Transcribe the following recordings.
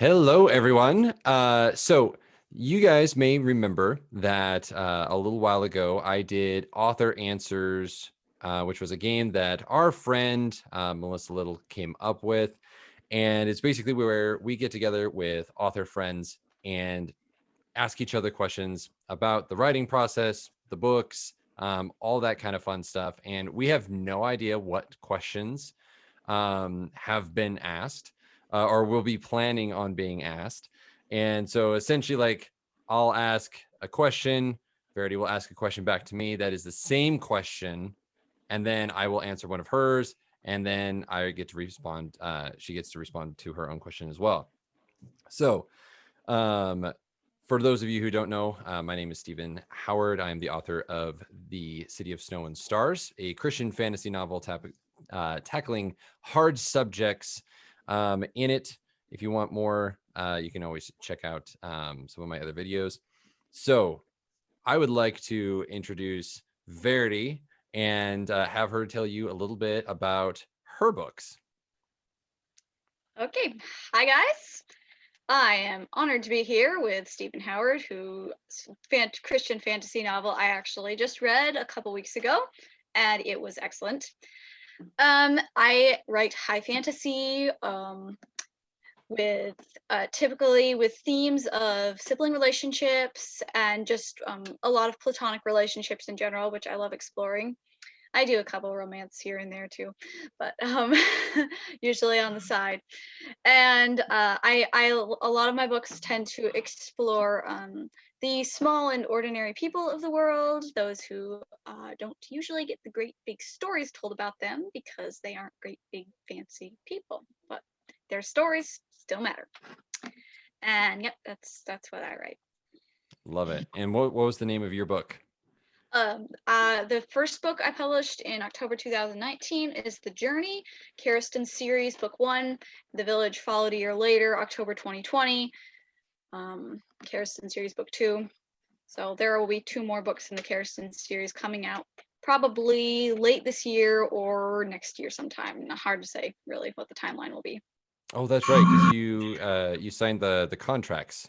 Hello, everyone. So you guys may remember that a little while ago I did Author Answers, which was a game that our friend Melissa Little came up with. And it's basically where we get together with author friends and ask each other questions about the writing process, the books, all that kind of fun stuff. And we have no idea what questions have been asked or will be planning on being asked. And so essentially, like, I'll ask a question, Verity will ask a question back to me that is the same question, and then I will answer one of hers, and then I get to respond. She gets to respond to her own question as well. So, for those of you who don't know, my name is Stephen Howard. I am the author of The City of Snow and Stars, a Christian fantasy novel tackling hard subjects in it. If you want more, you can always check out some of my other videos. So I would like to introduce Verity and have her tell you a little bit about her books. Okay, hi guys. I am honored to be here with Stephen Howard, whose Christian fantasy novel I actually just read a couple weeks ago, and it was excellent. I write high fantasy with typically with themes of sibling relationships and just a lot of platonic relationships in general, which I love exploring. I do a couple romance here and there too, but usually on the side. And a lot of my books tend to explore the small and ordinary people of the world, those who don't usually get the great big stories told about them because they aren't great big fancy people, but their stories still matter. And yep, that's what I write. Love it. And what was the name of your book? The first book I published in October 2019 is The Journey, Ceristen Series, Book 1. The Village followed a year later, October 2020. Ceristen Series, Book 2. So there will be 2 more books in the Ceristen Series coming out probably late this year or next year sometime. Not hard to say really what the timeline will be. Oh, that's right, because you signed the contracts.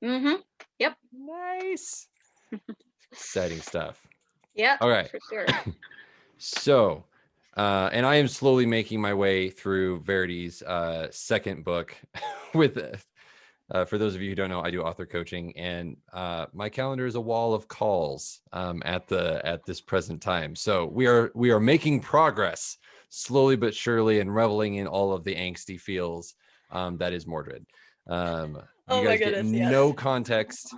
Mm-hmm. Yep. Nice. Exciting stuff. Yeah. All right. For sure. So, and I am slowly making my way through Verity's second book. With for those of you who don't know, I do author coaching, and my calendar is a wall of calls at this present time. So we are making progress slowly but surely, and reveling in all of the angsty feels that is Mordred. You guys get no context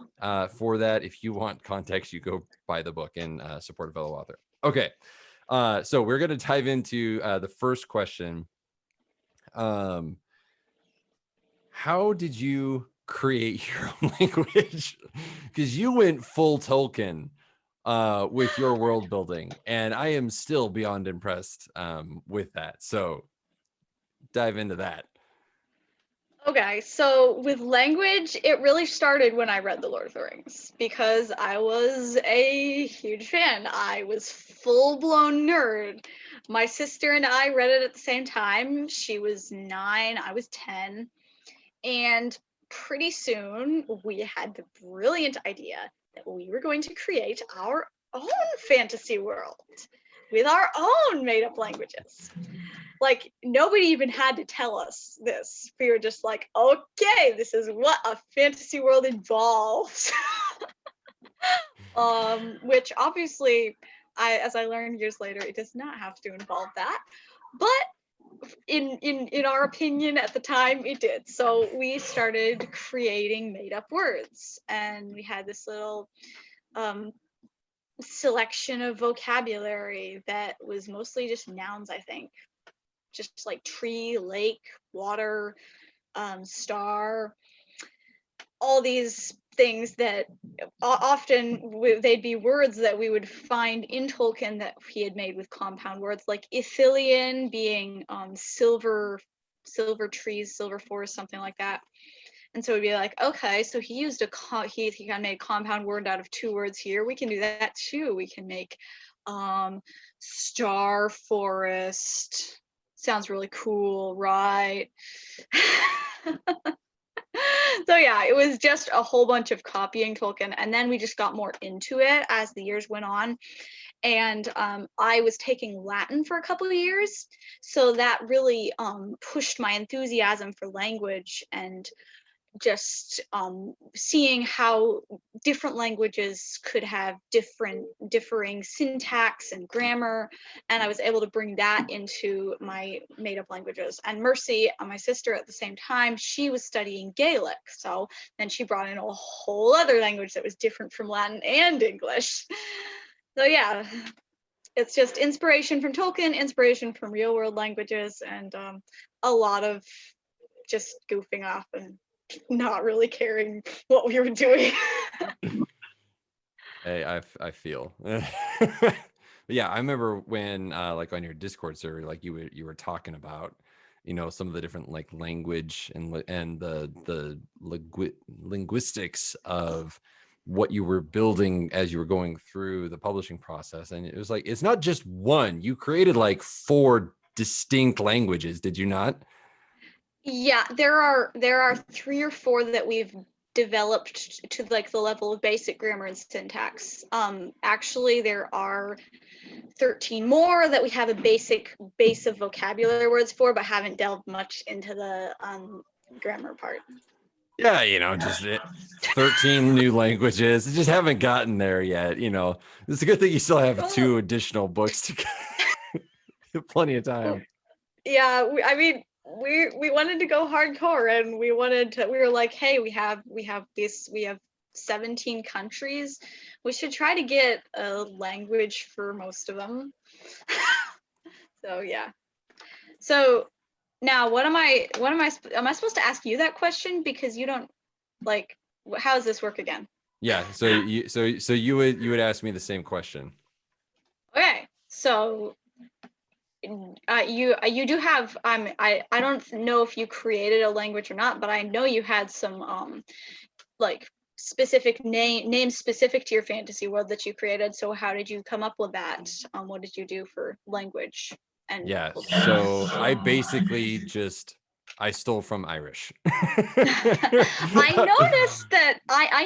for that. If you want context, you go buy the book and support a fellow author. Okay, so we're going to dive into the first question. How did you create your own language? Because you went full Tolkien with your world building, and I am still beyond impressed with that. So dive into that. Okay, so with language, it really started when I read The Lord of the Rings because I was a huge fan. I was full-blown nerd. My sister and I read it at the same time. She was 9, I was 10. And pretty soon we had the brilliant idea that we were going to create our own fantasy world with our own made-up languages. Like, nobody even had to tell us this. We were just like, okay, this is what a fantasy world involves. Which obviously, as I learned years later, it does not have to involve that. But in our opinion at the time, it did. So we started creating made-up words, and we had this little selection of vocabulary that was mostly just nouns, I think. Just like tree, lake, water, star, all these things that often they'd be words that we would find in Tolkien that he had made with compound words, like Ithilien being silver trees, silver forest, something like that. And so we'd be like, okay, so he used he kind of made a compound word out of 2 words here. We can do that too. We can make star forest. Sounds really cool, right? So yeah, it was just a whole bunch of copying Tolkien, and then we just got more into it as the years went on. And I was taking Latin for a couple of years, so that really pushed my enthusiasm for language, and just seeing how different languages could have differing syntax and grammar, and I was able to bring that into my made-up languages. And Mercy, my sister, at the same time, she was studying Gaelic, so then she brought in a whole other language that was different from Latin and English. So yeah, it's just inspiration from Tolkien, inspiration from real world languages, and a lot of just goofing off and not really caring what we were doing. Hey, I feel. Yeah, I remember when like on your Discord server, like you were talking about, some of the different like language and the linguistics of what you were building as you were going through the publishing process. And it was like, it's not just one. You created like 4 distinct languages, did you not? Yeah, there are 3 or 4 that we've developed to like the level of basic grammar and syntax. Actually, there are 13 more that we have a basic base of vocabulary words for, but haven't delved much into the grammar part. Yeah, just 13 new languages. Just haven't gotten there yet. It's a good thing you still have 2 additional books to go. Plenty of time. Yeah, I mean, we wanted to go hardcore, and we were like, hey, we have 17 countries. We should try to get a language for most of them. So yeah. So now am I supposed to ask you that question, because you don't, like, how does this work again? Yeah, so you would ask me the same question. Okay. So you do have I don't know if you created a language or not, but I know you had some like specific names specific to your fantasy world that you created. So how did you come up with that? What did you do for language and Yeah, culture? so I basically I stole from Irish. I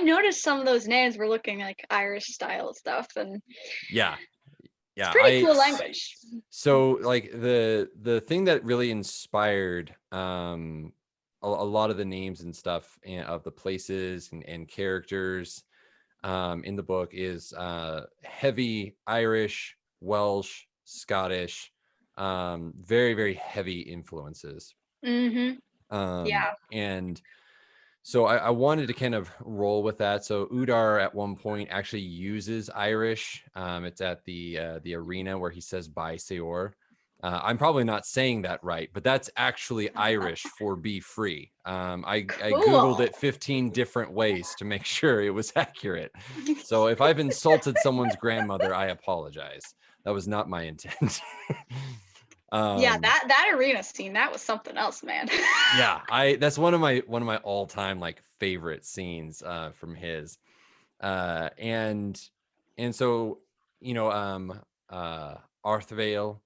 noticed some of those names were looking like Irish style stuff, and Yeah. it's Yeah, pretty cool language. so like the thing that really inspired a lot of the names and stuff of the places and characters in the book is heavy Irish, Welsh, Scottish, very, very heavy influences. Mm-hmm. Yeah. And so I wanted to kind of roll with that. So Udar at one point actually uses Irish. It's at the arena where he says "Bye, Seor." I'm probably not saying that right, but that's actually Irish for "be free." I Googled it 15 different ways to make sure it was accurate. So if I've insulted someone's grandmother, I apologize. That was not my intent. Yeah, that arena scene, that was something else, man. Yeah, that's one of my all-time like favorite scenes from his. And so Arthvale,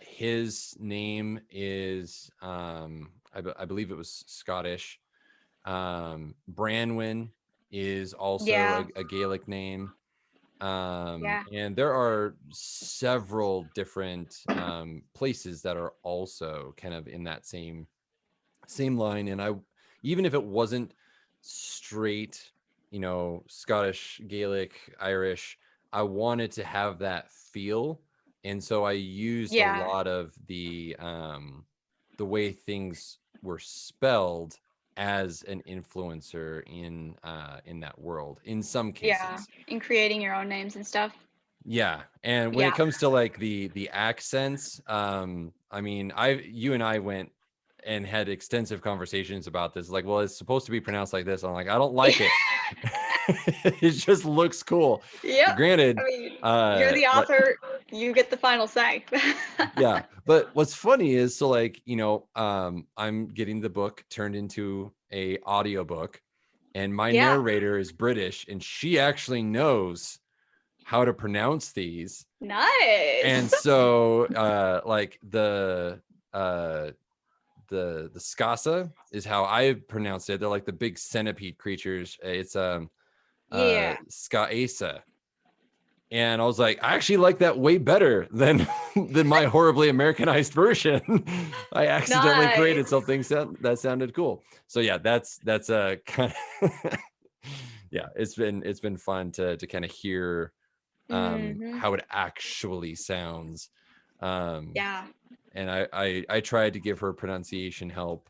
his name is I believe it was Scottish. Branwyn is also Yeah. a Gaelic name. Yeah. And there are several different places that are also kind of in that same line. And even if it wasn't straight, Scottish, Gaelic, Irish, I wanted to have that feel. And so I used a Yeah. lot of the way things were spelled as an influencer in that world in some Yeah. cases. In creating your own names and stuff. Yeah, and when it Yeah. comes to like the accents, I mean, you and I went and had extensive conversations about this. Like, well, it's supposed to be pronounced like this. I'm like, I don't like it. It just looks cool. Yep. Granted, I mean, you're the author, you get the final say. yeah, but what's funny is, so like, I'm getting the book turned into a audiobook, and my Yeah. narrator is British, and she actually knows how to pronounce these. Nice. And so like the Skasa is how I pronounce it. They're like the big centipede creatures. It's Yeah. Skaesa. And I was like, I actually like that way better than than my horribly Americanized version. I accidentally created Nice. something that sounded cool. So yeah, that's a kind of yeah, it's been fun to kind of hear Mm-hmm. how it actually sounds. Um, Yeah. and I tried to give her pronunciation help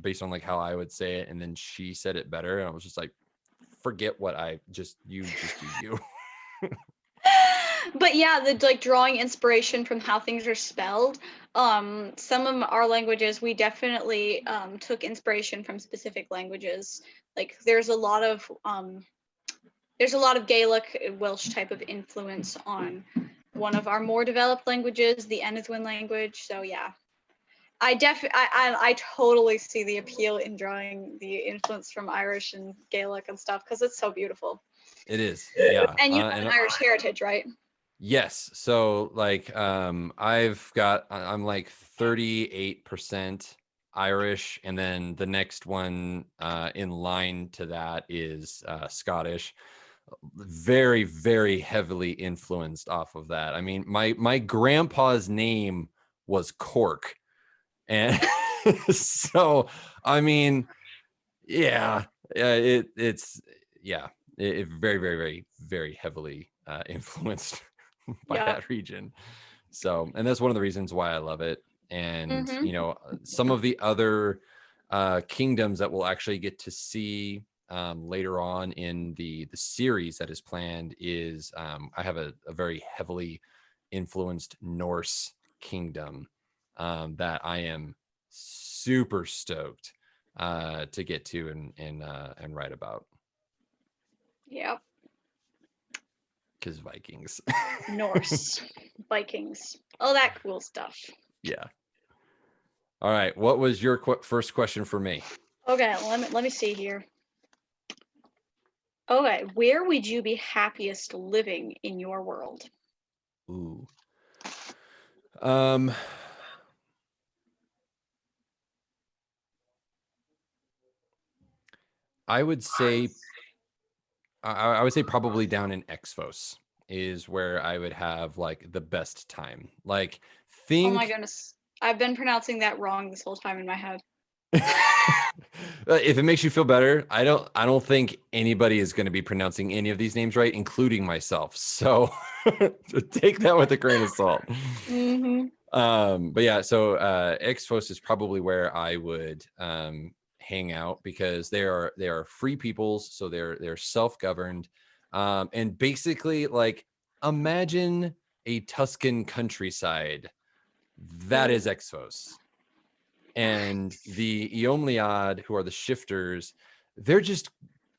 based on like how I would say it, and then she said it better, and I was just like, forget what you just do you. But yeah, the like drawing inspiration from how things are spelled. Some of our languages, we definitely took inspiration from specific languages. Like there's a lot of Gaelic, Welsh type of influence on one of our more developed languages, the Enithwin language. So yeah, I totally see the appeal in drawing the influence from Irish and Gaelic and stuff because it's so beautiful. It is, yeah, And you have and an Irish heritage, right? yes. So like I'm like 38% Irish, and then the next one in line to that is Scottish. Very, very heavily influenced off of that. I mean, my grandpa's name was Cork. And so I mean, yeah, it's yeah, it very, very, very, very heavily influenced by Yeah. that region. So, and that's one of the reasons why I love it. And Mm-hmm. some of the other kingdoms that we'll actually get to see later on in the series that is planned is I have a very heavily influenced Norse kingdom that I am super stoked to get to and write about, Yep. because Vikings. Norse, Vikings, all that cool stuff. Yeah. All right. What was your first question for me? Okay, let me see here. Okay, where would you be happiest living in your world? Ooh. Um, I would say I would say probably down in Exfos is where I would have like the best time. Like Oh my think goodness, I've been pronouncing that wrong this whole time in my head. if it makes you feel better, I don't think anybody is going to be pronouncing any of these names right, including myself. So take that with a grain of salt. Mm-hmm. But yeah, so Exfos is probably where I would hang out, because they are free peoples, so they're self-governed. And basically, like, imagine a Tuscan countryside. That is Ooh, Exfos. And nice. the Eomliad, who are the shifters, they're just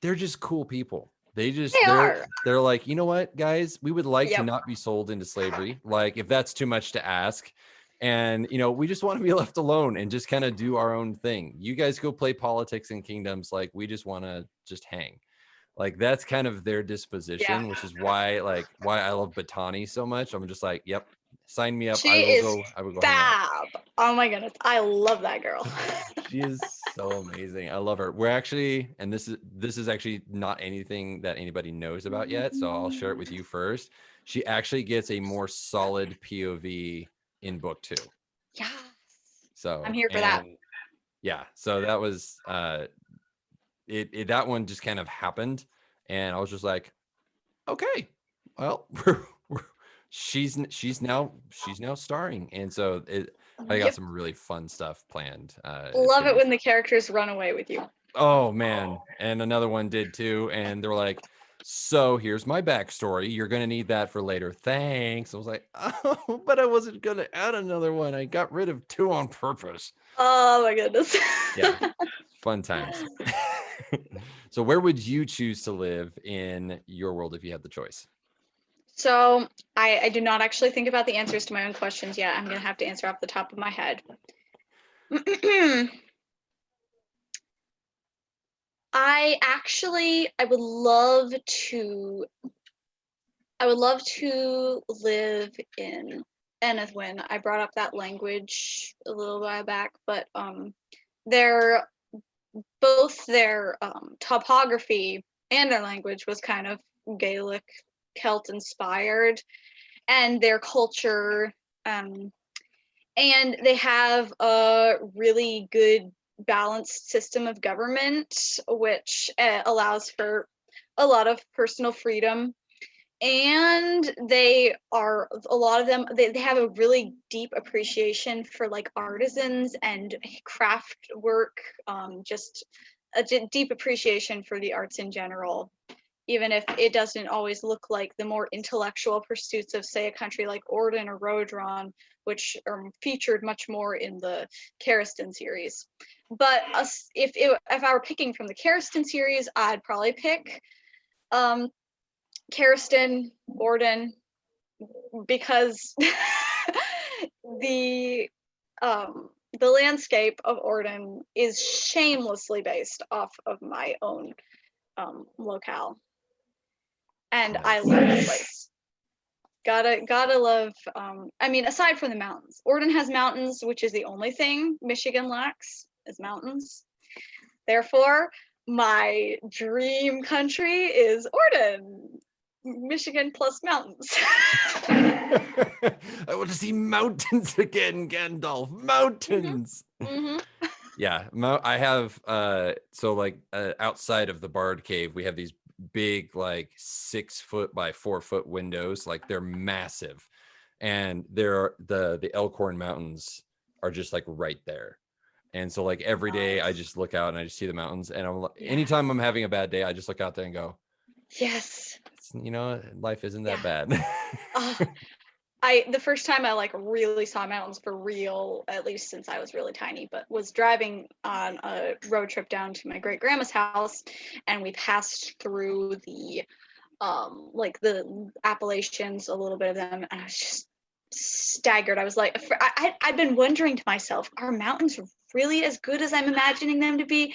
they're just cool people. They just They are. they're like, you know what, guys, we would like to Yep. not be sold into slavery, like if that's too much to ask. And we just want to be left alone and just kind of do our own thing. You guys go play politics in kingdoms, like we just want to just hang. Like that's kind of their Yeah. disposition, which is why I love Batani so much. I'm just like, yep, sign me up. She is I will go hang out. fab. Oh my goodness, I love that girl. She is so amazing. I love her. We're actually, and this is actually not anything that anybody knows about yet, so I'll share it with you first. She actually gets a more solid POV in book 2. Yes, I'm So, here for that. and yeah, so that was that one just kind of happened, and I was just like, okay, well, she's now starring, and so I got Yep. some really fun stuff planned. It's Love gonna it be when fun. the characters run away with you. Oh man, and another one did too, and they were like, "So here's my backstory. You're gonna need that for later. Thanks." I was like, "Oh, but I wasn't gonna add another one. I got rid of 2 on purpose." Oh my goodness. Yeah, fun times. So, where would you choose to live in your world if you had the choice? So I do not actually think about the answers to my own questions yet. I'm gonna have to answer off the top of my head. I would love to live in Enethwin. I brought up that language a little while back, but their both their topography and their language was kind of Gaelic, Celt inspired, and their culture, and they have a really good balanced system of government, which allows for a lot of personal freedom. And they are, a lot of them, they have a really deep appreciation for like artisans and craft work, just a deep appreciation for the arts in general, even if it doesn't always look like the more intellectual pursuits of, say, a country like Orden or Rodron, which are featured much more in the Ceristen series. But if I were picking from the Ceristen series, I'd probably pick Ceristen, Orden, because the landscape of Orden is shamelessly based off of my own locale, and I love the place. Gotta love. I mean, aside from the mountains, Orden has mountains, which is the only thing Michigan lacks, is mountains. Therefore, my dream country is Orden. Michigan plus mountains. I want to see mountains again, Gandalf. Mountains. Mm-hmm. Yeah, I have so like outside of the Bard Cave, we have these big like 6 foot by 4 foot windows, like they're massive, and the Elkhorn Mountains are just like right there. And so like every day I just look out and I just see the mountains, and anytime I'm having a bad day, I just look out there and go, yes, life isn't that bad. The first time I like really saw mountains for real, at least since I was really tiny, but was driving on a road trip down to my great grandma's house, and we passed through the like the Appalachians, a little bit of them, and I was just staggered. I was like, I'd been wondering to myself, are mountains really as good as I'm imagining them to be?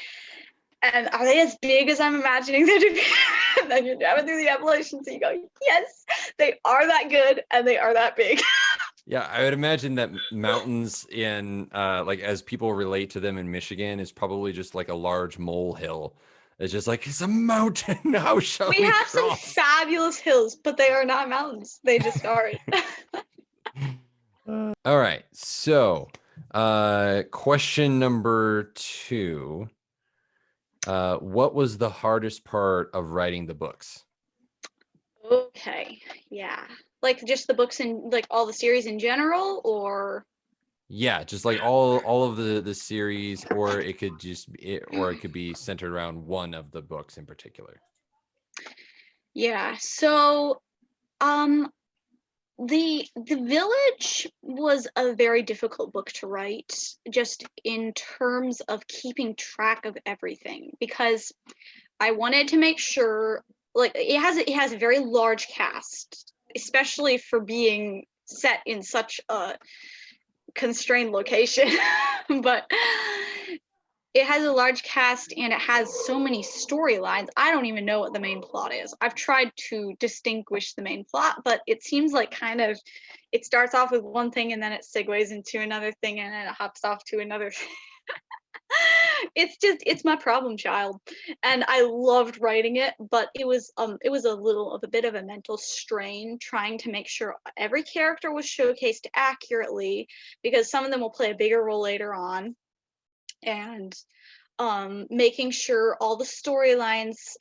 And are they as big as I'm imagining them to be? And then you're driving through the Appalachians and you go, yes, they are that good and they are that big. Yeah, I would imagine that mountains in like as people relate to them in Michigan is probably just like a large molehill. It's just like, it's a mountain. How shall we have cross? some fabulous hills, but they are not mountains. They just aren't. All right. So question number 2. What was the hardest part of writing the books? Okay, yeah. Like just the books and like all the series in general, or Yeah, just like all of the series, or it could be centered around one of the books in particular. yeah. So the Village was a very difficult book to write, just in terms of keeping track of everything, because I wanted to make sure, like, it has a very large cast, especially for being set in such a constrained location. But it has a large cast and it has so many storylines. I don't even know what the main plot is. I've tried to distinguish the main plot, but it seems like kind of it starts off with one thing and then it segues into another thing and then it hops off to another thing. It's my problem child, and I loved writing it, but it was a bit of a mental strain trying to make sure every character was showcased accurately, because some of them will play a bigger role later on, and making sure all the storylines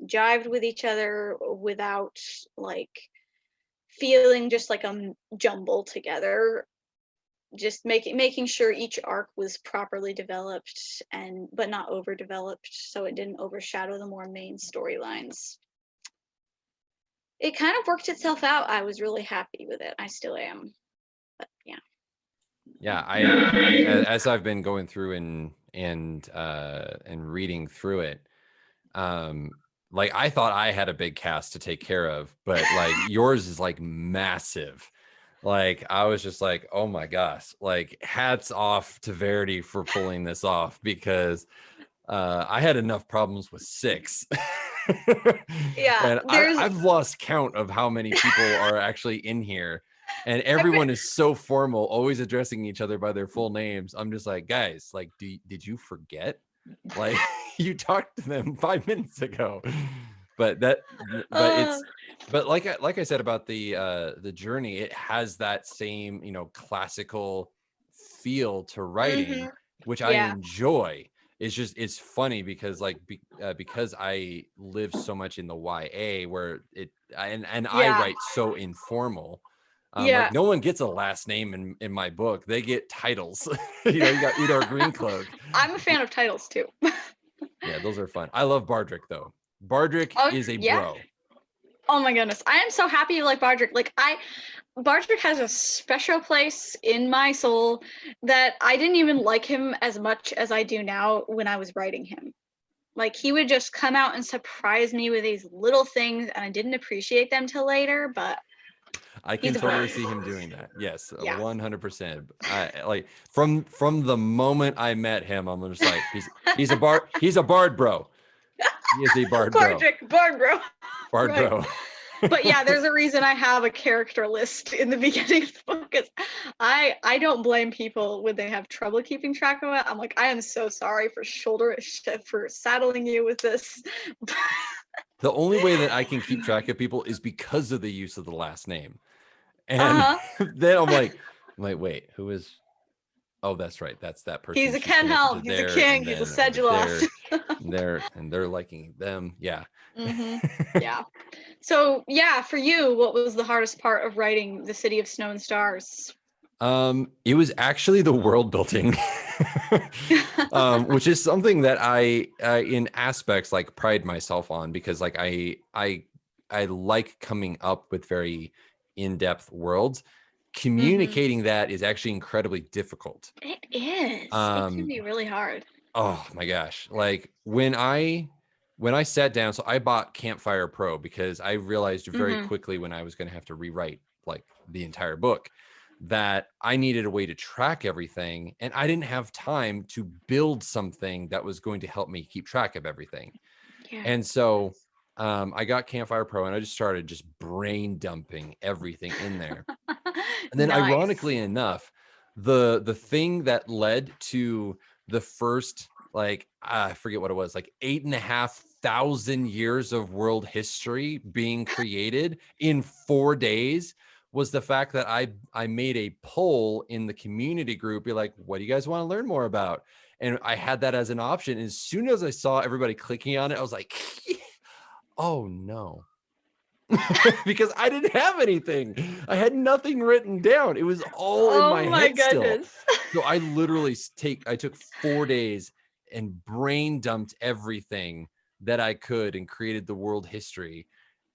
jived with each other without like feeling just like a jumble together, just making sure each arc was properly developed but not overdeveloped, so it didn't overshadow the more main storylines. It kind of worked itself out. I was really happy with it. I still am. But yeah. Yeah, as I've been going through and reading through it, like I thought I had a big cast to take care of, but like yours is like massive. Like I was just like, oh my gosh, like hats off to Verity for pulling this off, because I had enough problems with 6. Yeah, And I've lost count of how many people are actually in here. and everyone is so formal, always addressing each other by their full names. I'm just like, guys, like, did you forget? Like, you talked to them 5 minutes ago. But Uh, like I said about the journey, it has that same, classical feel to writing, mhm. which I Yeah. enjoy. It's funny because because I live so much in the YA where and I Yeah. write so informal. Yeah. Like no one gets a last name in my book. They get titles. You got Udar Greencloak. I'm a fan of titles too. Yeah, those are fun. I love Bardrick though. Bardrick Oh, is a yeah. bro. Oh my goodness. I am so happy you like Bardrick. Bardrick has a special place in my soul that I didn't even like him as much as I do now when I was writing him. Like he would just come out and surprise me with these little things and I didn't appreciate them till later, but I he's can a bro. totally see him doing that. Yes, Yeah. 100%. I like from the moment I met him, I'm just like he's a bard bro. He is a bard bro. Bard bro. Bard Right. bro. But yeah, there's a reason I have a character list in the beginning of the book. Because I don't blame people when they have trouble keeping track of it. I'm like, I am so sorry for saddling you with this. The only way that I can keep track of people is because of the use of the last name. And Uh-huh. then I'm like, wait, who is? Oh, that's right. That's that person. He's a She's connected to He's a there, king, and he's a then over Seduloth. there, and they're liking them. Yeah. Mm-hmm. Yeah. So yeah, for you, what was the hardest part of writing The City of Snow and Stars? It was actually the world building, which is something that I, in aspects, like pride myself on because, like, I like coming up with very in-depth worlds. Mm-hmm. Communicating that is actually incredibly difficult. It is. It can be really hard. Oh my gosh! Like when I sat down, so I bought Campfire Pro because I realized very Mm-hmm. quickly when I was going to have to rewrite like the entire book that I needed a way to track everything, and I didn't have time to build something that was going to help me keep track of everything. Yeah. And so I got Campfire Pro, and I just started just brain dumping everything in there. And then, Nice. ironically enough, the thing that led to the first, like, I forget what it was, like 8,500 years of world history being created in 4 days was the fact that I made a poll in the community group, be like, what do you guys want to learn more about? And I had that as an option. As soon as I saw everybody clicking on it, I was like, oh no. Because I didn't have anything. I had nothing written down. It was all in my Oh my head still. goodness. So I literally I took 4 days and brain dumped everything that I could and created the world history.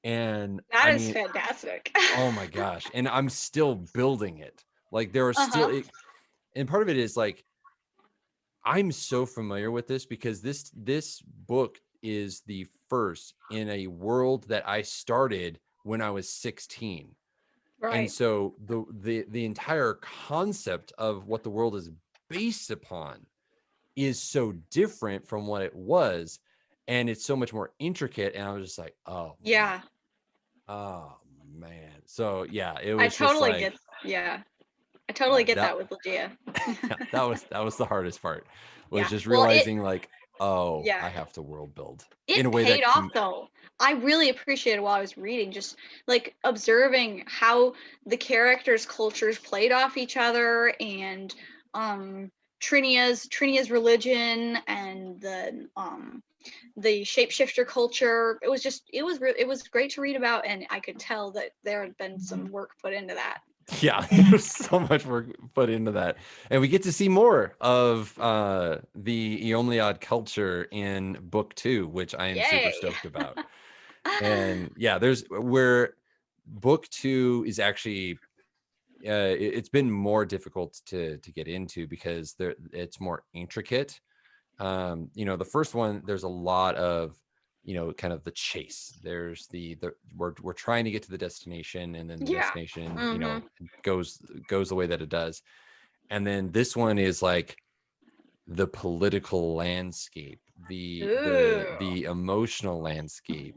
And That I is mean, fantastic. oh my gosh. And I'm still building it. Like there are still, Uh-huh. and part of it is like, I'm so familiar with this because this book is the first in a world that I started when I was 16. And Right. so the entire concept of what the world is based upon is so different from what it was, and it's so much more intricate. And I was just like, Yeah. oh man. So yeah, it I was just totally like, get yeah. I totally yeah, get that with Legia. yeah, that was the hardest part, was Yeah. just Well, realizing like, oh, yeah. I have to world build in a It way paid that off can, though. I really appreciated while I was reading, just like observing how the characters' cultures played off each other and um Trinia's religion and the shapeshifter culture. It was just it was great to read about, and I could tell that there had been some work put into that. yeah, there's so much work put into that. And we get to see more of the Eomliad culture in book 2, which I am super Yay. stoked about. And yeah, there's where book 2 is actually it's been more difficult to get into because it's more intricate. The first one, there's a lot of, kind of the chase. There's we're trying to get to the destination, and then the Yeah. destination, Mhm. goes the way that it does. And then this one is like the political landscape, the Ooh. emotional landscape,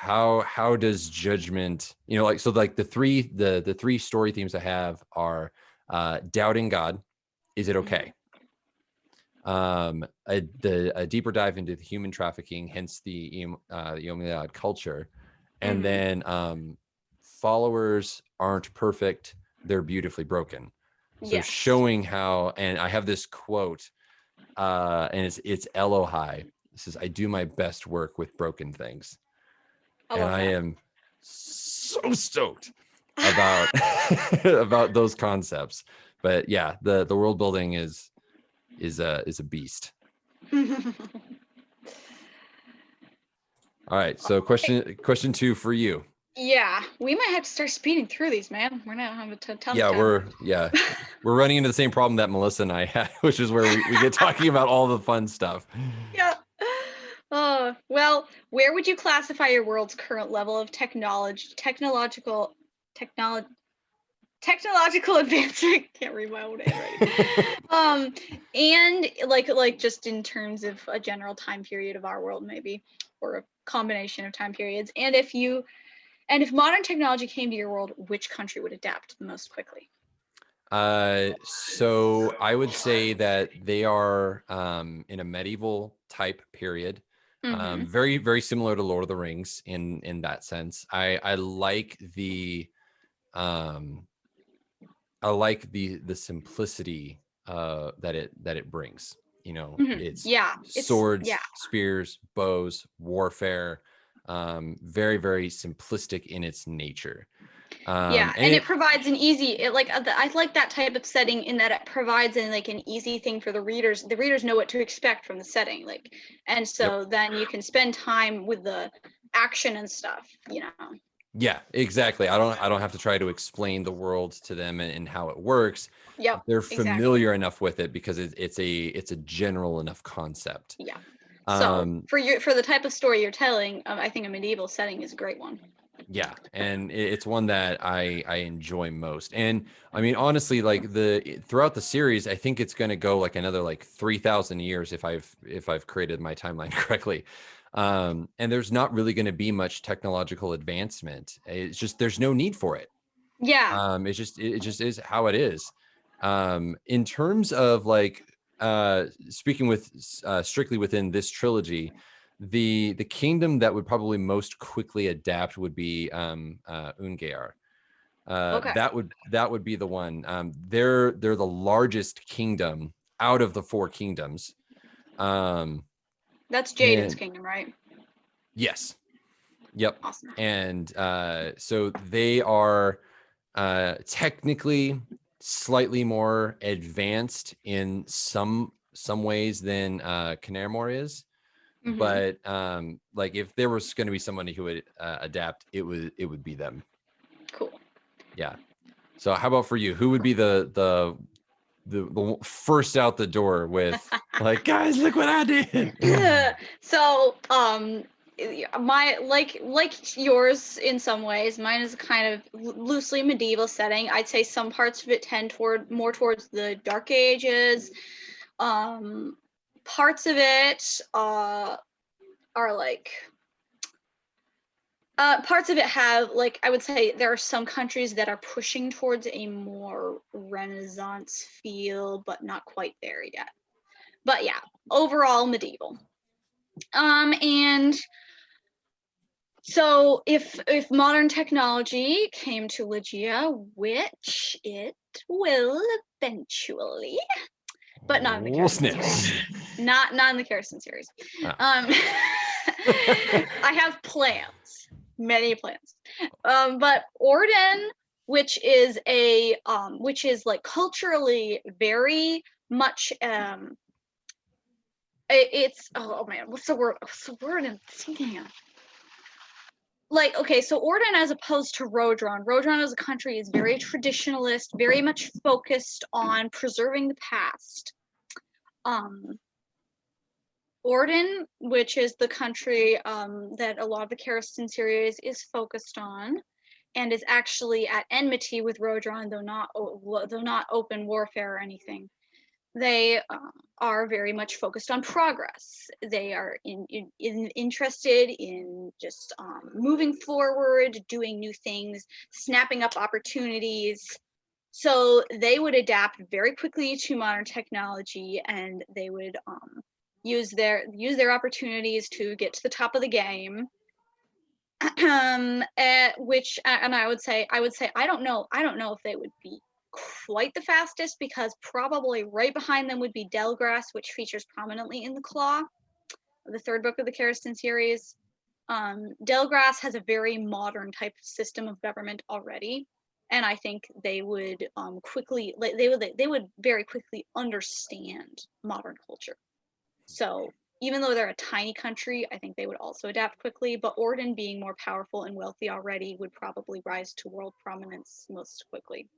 how does judgment, like, so like the three story themes I have are doubting God. Is it okay? A deeper dive into the human trafficking, hence the Yomilad culture, and then followers aren't perfect, they're beautifully broken. So Yes. showing how, and I have this quote, and it's Elohai. It says, "I do my best work with broken things," I and love I that. am so stoked about about those concepts. But yeah, the world building is a beast. All right, so question 2 for you. Yeah, we might have to start speeding through these, man. We're not having a ton of Yeah, time. we're running into the same problem that Melissa and I had, which is where we get talking about all the fun stuff. Yeah. Well, where would you classify your world's current level of technological advancement? Can't read my own handwriting. And like just in terms of a general time period of our world, maybe, or a combination of time periods. And if modern technology came to your world, which country would adapt the most quickly? So I would say that they are in a medieval type period, Mm-hmm. very very similar to Lord of the Rings in that sense. I like the um, the simplicity that it brings. Mm-hmm. It's Yeah, swords, spears, bows, warfare, very very simplistic in its nature. Yeah, And and it it provides an easy I like that type of setting in that it provides an easy thing for the readers. The readers know what to expect from the setting, and Yep. so then you can spend time with the action and stuff. Yeah, exactly. I don't have to try to explain the world to them and how it works. Yep, They're exactly. familiar enough with it because it's a general enough concept. Yeah. So Um, for the type of story you're telling, I think a medieval setting is a great one. yeah, and it's one that I enjoy most. And I mean, honestly, like throughout the series, I think it's going to go like another like 3,000 years if I've created my timeline correctly. And there's not really going to be much technological advancement. It's just there's no need for it. Yeah. It just is how it is. In terms of like speaking with strictly within this trilogy, the kingdom that would probably most quickly adapt would be Ungear. Okay. That would be the one. They're the largest kingdom out of the four kingdoms. Um, That's Jaden's and kingdom, right? yes, yep. Awesome. And so they are technically slightly more advanced in some ways than Canarmore is. Mm-hmm. But like if there was going to be somebody who would adapt, it would be them. Cool. Yeah. So how about for you? Who would be the first out the door with like, guys, look what I did? So, my like yours in some ways. Mine is kind of loosely medieval setting. I'd say some parts of it tend more towards the Dark Ages. Um, Parts of it are like parts of it have, like, I would say there are some countries that are pushing towards a more Renaissance feel, but not quite there yet. But yeah, overall medieval. And so if modern technology came to Legia, which it will eventually, but not in the Oh, Ceristen snap. series. Not in the Ceristen series. Oh. I have plans, many plans. But Orden, which is like culturally very much it's oh man, what's the word? What's the word I'm thinking of? Like, okay, so Orden as opposed to Rodron as a country is very traditionalist, very much focused on preserving the past. Um, Orden, which is the country that a lot of the Ceristen series is focused on, and is actually at enmity with Rodron, though not open warfare or anything. They are very much focused on progress. They are interested in just moving forward, doing new things, snapping up opportunities. So they would adapt very quickly to modern technology, and they would use their opportunities to get to the top of the game. Which and I would say I don't know if they would be quite the fastest, because probably right behind them would be Delgrass, which features prominently in the Claw, the third book of the Ceristen series. Delgrass has a very modern type of system of government already, and I think they would they would very quickly understand modern culture. So even though they're a tiny country, I think they would also adapt quickly. But Orden, being more powerful and wealthy already, would probably rise to world prominence most quickly.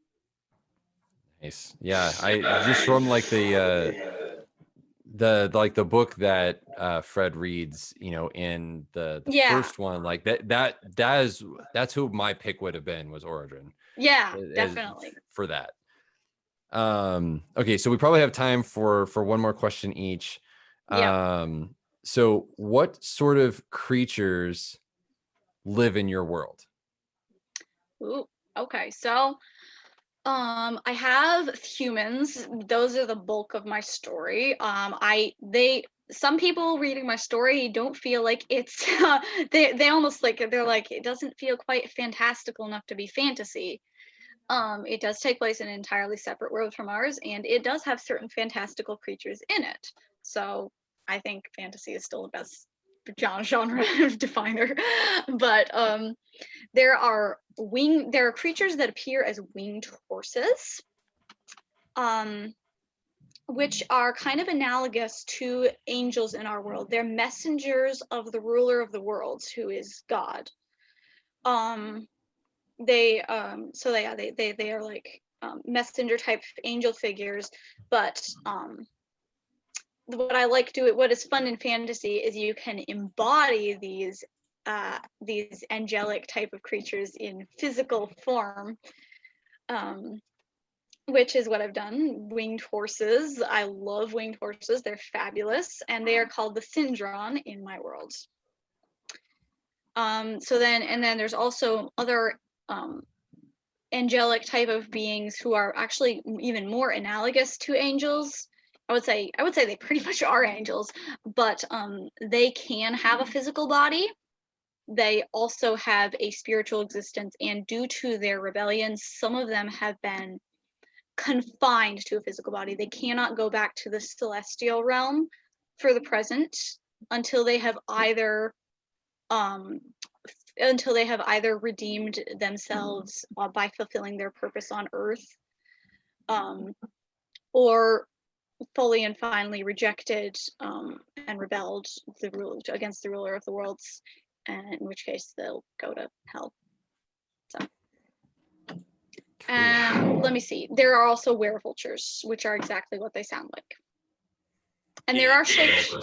Nice. Yeah, I just from like the book that Fred reads, you know, in the Yeah. first one, like that's who my pick would have been, was Origin. Yeah, definitely. For that. Okay, so we probably have time for one more question each. Yeah. So what sort of creatures live in your world? Ooh, okay. So I have humans. Those are the bulk of my story. Some people reading my story don't feel like it's they almost like, they're like, it doesn't feel quite fantastical enough to be fantasy. It does take place in an entirely separate world from ours, and it does have certain fantastical creatures in it. So I think fantasy is still the best genre definer. But there are creatures that appear as winged horses, which are kind of analogous to angels in our world. They're messengers of the ruler of the worlds, who is God. They are like messenger type angel figures, but what is fun in fantasy is you can embody these angelic type of creatures in physical form, which is what I've done. Winged horses. I love winged horses. They're fabulous, and they are called the Syndron in my world. Then there's also other angelic type of beings who are actually even more analogous to angels. I would say they pretty much are angels, but they can have a physical body. They also have a spiritual existence, and due to their rebellions, some of them have been confined to a physical body. They cannot go back to the celestial realm for the present until they have either redeemed themselves by fulfilling their purpose on Earth, or fully and finally rejected and rebelled against the ruler of the worlds, and in which case they'll go to hell. So, let me see. There are also werevultures, which are exactly what they sound like. And there are shapes.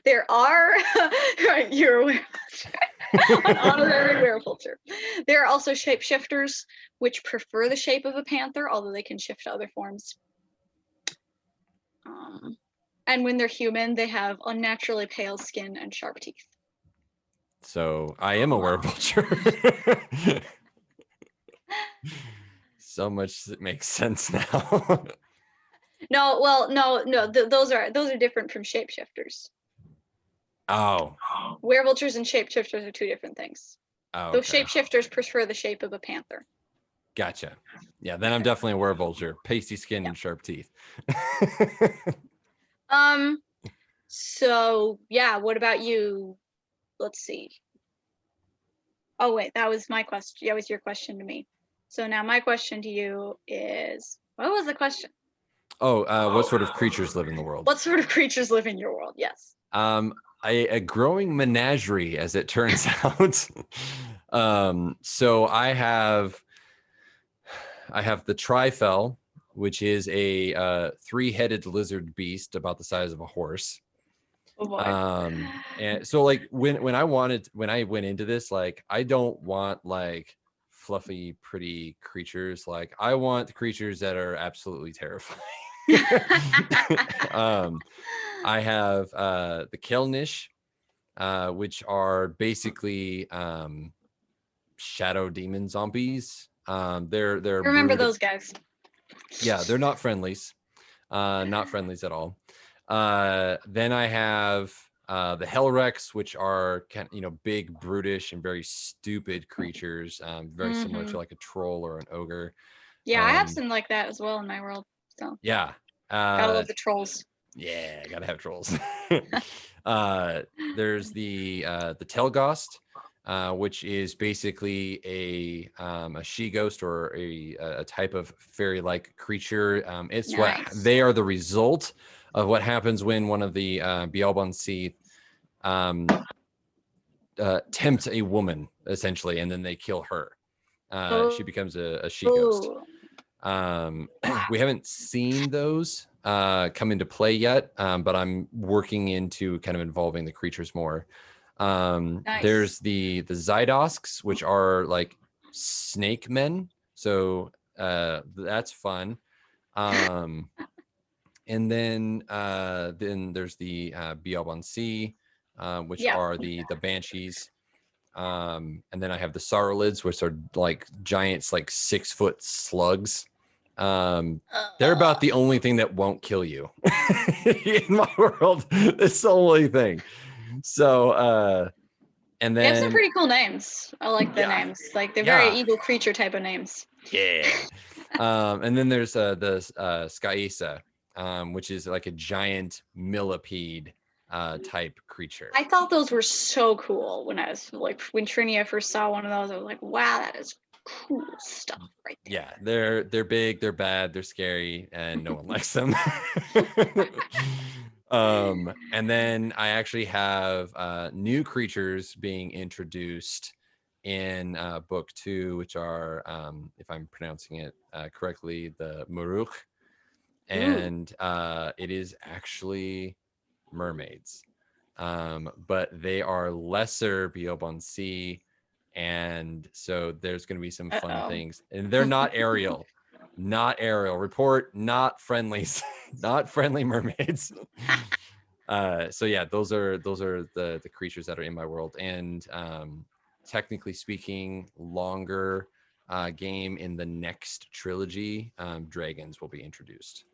There are. Right, you're a werevulture. An honorary werevulture. There are also shapeshifters, which prefer the shape of a panther, although they can shift to other forms. And when they're human, they have unnaturally pale skin and sharp teeth. So I am a werevulture. So much that makes sense now. No. Those are different from shapeshifters. Oh. Werevultures and shapeshifters are two different things. Oh, Those okay. shapeshifters prefer the shape of a panther. Gotcha. Yeah, then I'm definitely a werevulture. Pasty skin and sharp teeth. So yeah, what about you? Let's see. Oh wait, that was my question. That was your question to me. So now my question to you is, what was the question? Oh, what sort of creatures live in the world? What sort of creatures live in your world? Yes. A growing menagerie, as it turns out. So I have the Trifel, which is a three-headed lizard beast about the size of a horse. Oh boy. And so like when I went into this, like I don't want like fluffy, pretty creatures. Like I want creatures that are absolutely terrifying. I have the Kelnish, which are basically shadow demon zombies. They're I remember brood. those guys. Yeah, they're not friendlies. Not friendlies at all. Then I have the Hellrex, which are big, brutish, and very stupid creatures, very similar to like a troll or an ogre. Yeah, I have Um, some like that as well in my world. So yeah, gotta love the trolls. yeah, gotta have trolls. There's the Telgost, which is basically a she ghost or a type of fairy-like creature. It's what Nice. they are the result of what happens when one of the Beelzebub um, tempts a woman essentially, and then they kill her. She becomes a she ghost. We haven't seen those come into play yet, but I'm working into kind of involving the creatures more. Nice. There's the Zydosks, which are like snake men, so that's fun. And then there's the Beelzebub, which are the banshees. And then I have the Saurolids, which are like giants, like 6-foot slugs. They're about the only thing that won't kill you in my world. It's the only thing. So, and They have some then pretty cool names. I like the names. Like they're very evil creature type of names. Yeah. And then there's the Skyesa, which is like a giant millipede type creature. I thought those were so cool when I was like when Trinia first saw one of those. I was like, wow, that is cool stuff right there. Yeah, they're big, they're bad, they're scary, and no one likes them. And then I actually have new creatures being introduced in book 2, which are, if I'm pronouncing it correctly, the Muruk, and it is actually mermaids, but they are lesser Beelzebub, and so there's going to be some fun things, and they're not Ariel. Not Ariel. Report not friendlies, not friendly mermaids. So yeah, those are the creatures that are in my world, and technically speaking, longer game in the next trilogy, dragons will be introduced.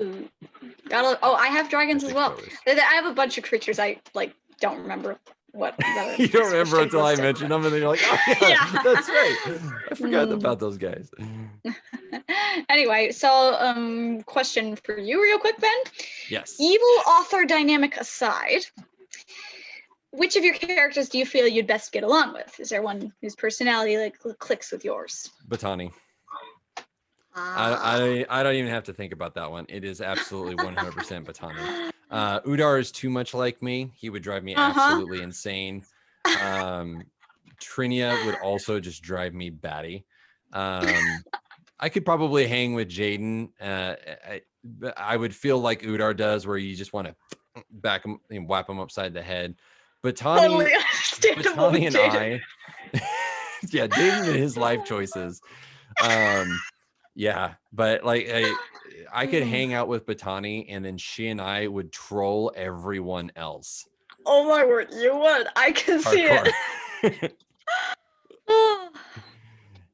I have dragons as well. I have a bunch of creatures I like don't remember what you don't remember until I mentioned them, and then you're like, oh yeah, that's right, I forgot about those guys. Anyway, so question for you real quick, Ben. Yes. Evil author dynamic aside, which of your characters do you feel you'd best get along with? Is there one whose personality like clicks with yours? Batani. I don't even have to think about that one. It is absolutely 100% Batani. Udar is too much like me. He would drive me absolutely insane. Trinia would also just drive me batty. I could probably hang with Jaden. I would feel like Udar does, where you just want to back him and whap him upside the head. Batani, Batani and I, yeah, Jaden and his life choices. Yeah, but like I could hang out with Batani, and then she and I would troll everyone else. Oh my word, you would. I can see it.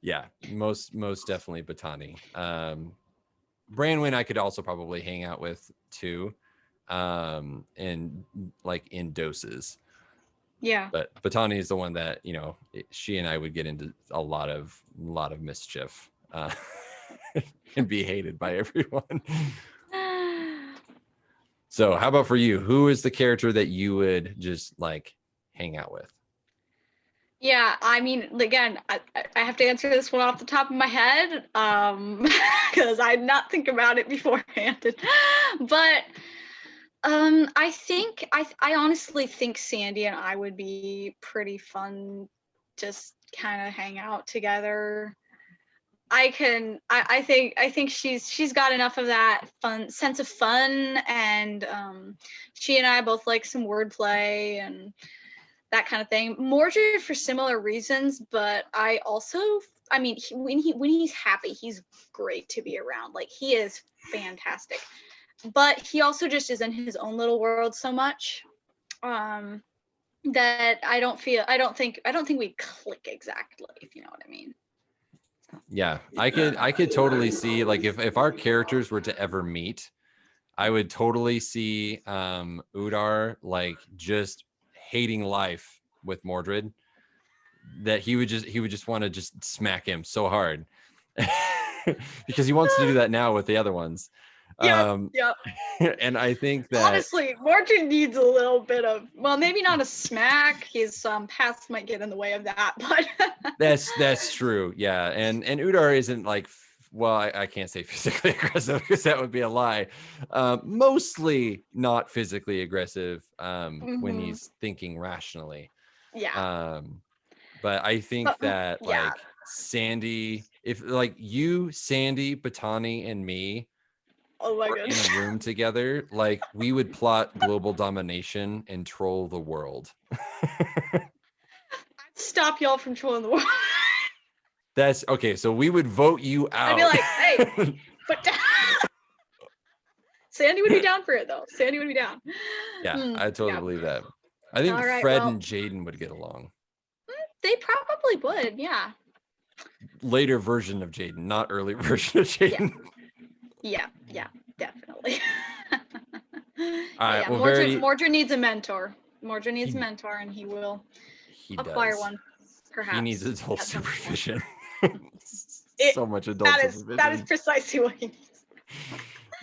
Yeah, most definitely Batani. Branwyn I could also probably hang out with too, and like in doses. Yeah. But Batani is the one that, she and I would get into a lot of mischief, and be hated by everyone. So how about for you? Who is the character that you would just like hang out with? Yeah, I mean, again, I have to answer this one off the top of my head, because I did not think about it beforehand. But I honestly think Sandy and I would be pretty fun, just kind of hang out together. I think she's got enough of that fun sense of fun, and she and I both like some wordplay and that kind of thing. Mordred for similar reasons, but I also I mean, when he's happy, he's great to be around. Like, he is fantastic. But he also just is in his own little world so much, that I don't think we click exactly, if you know what I mean. Yeah, I could totally see, like, if our characters were to ever meet, I would totally see Udar like just hating life with Mordred, that he would just want to just smack him so hard. Because he wants to do that now with the other ones. Yep. And I think that Honestly, Morgan needs a little bit of, well, maybe not a smack. His past might get in the way of that, but that's true. Yeah, and Udar isn't like, well, I can't say physically aggressive because that would be a lie. Mostly not physically aggressive when he's thinking rationally. yeah. But I think that Yeah. like Sandy, if like you, Sandy, Batani, and me Oh my were in goodness. a room together, like we would plot global domination and troll the world. Stop y'all from trolling the world. That's okay. So we would vote you out. I'd be like, hey, but Sandy would be down for it, though. Sandy would be down. Yeah, I totally believe that. I think All right, Fred well, and Jaden would get along. they probably would, yeah. Later version of Jaden, not early version of Jaden. Yeah, definitely. All right, yeah, well, Mordred needs a mentor. Mordred needs a mentor, and he will acquire one, perhaps. He needs adult supervision. So much adult supervision. That is precisely what he needs.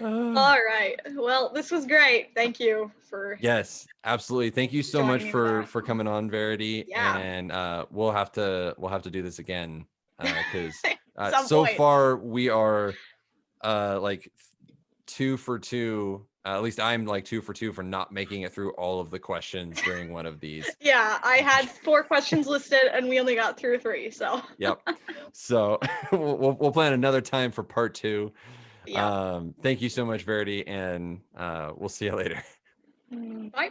All right. Well, this was great. Thank you for. Yes, absolutely. Thank you so much for coming on, Verity. Yeah. And we'll have to do this again because so far we are like 2 for 2. At least I'm like 2 for 2 for not making it through all of the questions during one of these. Yeah, I had 4 questions listed and we only got through 3. So. Yep. So we'll plan another time for part 2. Yeah. Thank you so much, Verity, and we'll see you later. Bye.